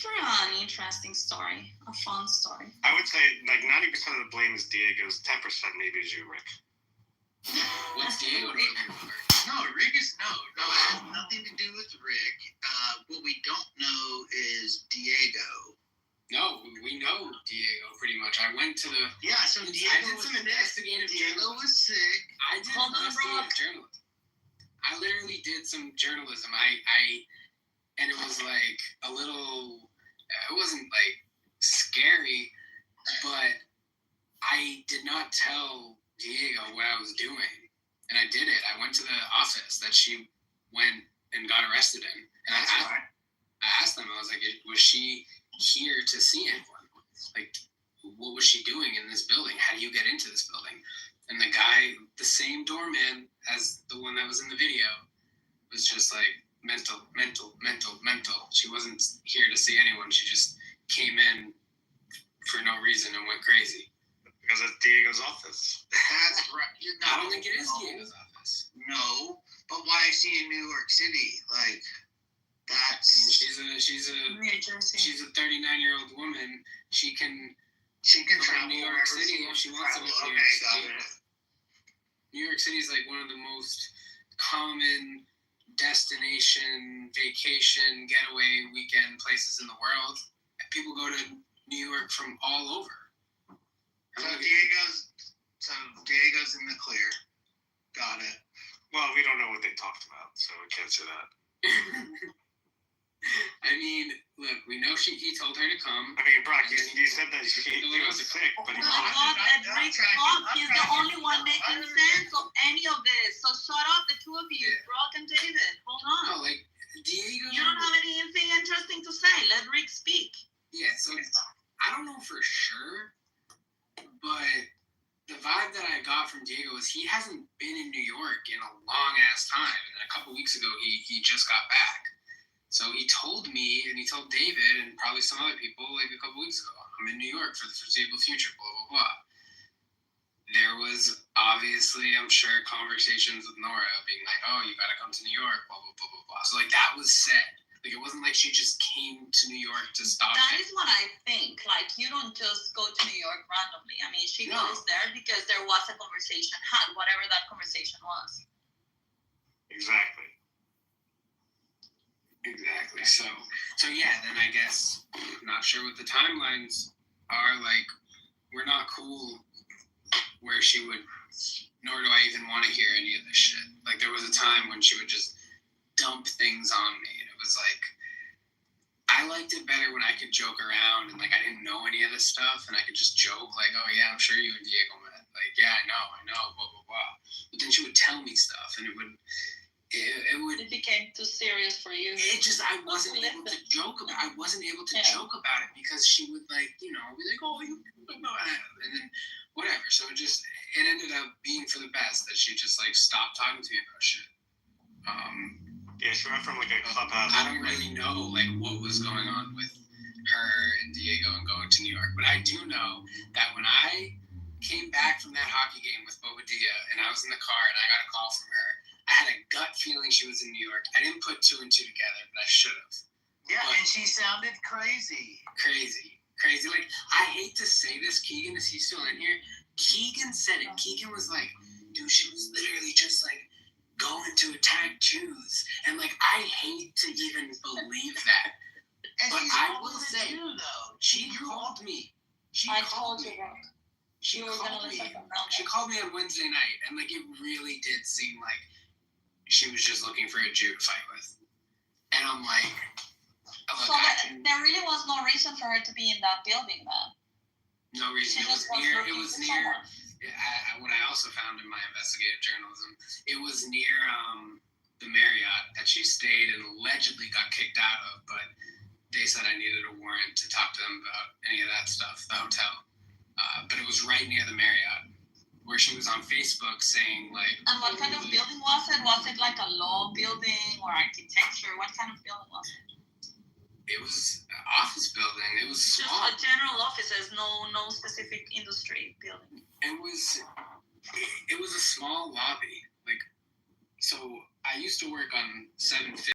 for an interesting story, a fun story. I would say like 90% of the blame is Diego's, 10% maybe is you, Rick. What's Diego doing? No, Rick is no. It has nothing to do with Rick. What we don't know is Diego. No, we know Diego pretty much. I went to the. Yeah, so Diego I did was some sick. investigative Diego journalism. was sick. I did Hold on, investigative Brock. journalism. I literally did some journalism. And it was like a little. It wasn't like scary, but I did not tell Diego what I was doing, and I did it. I went to the office that she went and got arrested in, and I asked them. I was like, "Was she here to see anyone? Like, what was she doing in this building? How do you get into this building?" And the guy, the same doorman as the one that was in the video, was just like, mental. She wasn't here to see anyone. She just came in for no reason and went crazy. Because it's Diego's office. That's right. I don't think it is Diego's office. No, but why is she in New York City? Like, that's She's a New Jersey. she's a 39-year-old woman. She can she can go to travel New York wherever City if she wants to go to New Okay, York got City. it. New York City is like one of the most common destination, vacation, getaway weekend places in the world. People go to New York from all over. So Diego's in the clear. Got it. Well, we don't know what they talked about, so we can't say that. I mean, look, we know he told her to come. I mean, Brock, you said that he was sick, but he Oh was my God, that Rick Brock, he's the only one making sense of any of this. So shut up, the two of you, Brock and David. Hold on. No, like Diego. You don't have anything interesting to say. Let Rick speak. Yeah, so I don't know for sure, but the vibe that I got from Diego is he hasn't been in New York in a long ass time. And a couple weeks ago, he just got back. So he told me, and he told David, and probably some other people, like a couple weeks ago, I'm in New York for the foreseeable future, blah, blah, blah. There was obviously, I'm sure, conversations with Nora being like, oh, you gotta come to New York, blah, blah, blah, blah, blah. So, like, that was said. Like, it wasn't like she just came to New York to stop That it. is what I think. Like, you don't just go to New York randomly. I mean, she No. goes there because there was a conversation had, whatever that conversation was. Exactly. So yeah, then I guess, not sure what the timelines are. Like, we're not cool where she would, nor do I even want to hear any of this shit. Like, there was a time when she would just dump things on me, and it was like, I liked it better when I could joke around and, like, I didn't know any of this stuff, and I could just joke, like, oh yeah, I'm sure you and Diego met. Like, yeah, I know, blah, blah, blah. But then she would tell me stuff, and it would It became too serious for you. it just, I wasn't able to joke about it because she would, like, you know, be like, oh, you know, and then whatever. So it ended up being for the best that she just, like, stopped talking to me about shit. Yeah, she went from like a clubhouse. I don't really know, like, what was going on with her and Diego and going to New York, but I do know that when I came back from that hockey game with Bobadilla and I was in the car and I got a call from her, I had a gut feeling she was in New York. I didn't put two and two together, but I should have. Yeah, and she sounded crazy. Crazy. Like, I hate to say this, Keegan, is he still in here? Keegan said it. Keegan was like, dude, she was literally just, like, going to attack Jews. And, like, I hate to even believe that. And But she's I older will than say, you, though. She called me. I told you that. She You were gonna called me. listen from now. She called me on Wednesday night, and, like, it really did seem like she was just looking for a Jew to fight with. And I'm like, look, So there really was no reason for her to be in that building then. no reason. She It was just was near. looking It was for near. someone. What I also found in my investigative journalism, it was near the Marriott that she stayed and allegedly got kicked out of, but they said I needed a warrant to talk to them about any of that stuff, the hotel. But it was right near the Marriott, where she was on Facebook saying, like... And what kind of building was it? Was it like a law building or architecture? What kind of building was it? It was an office building. It was Just small. a general offices, no specific industry building. It was a small lobby. Like, so I used to work on 750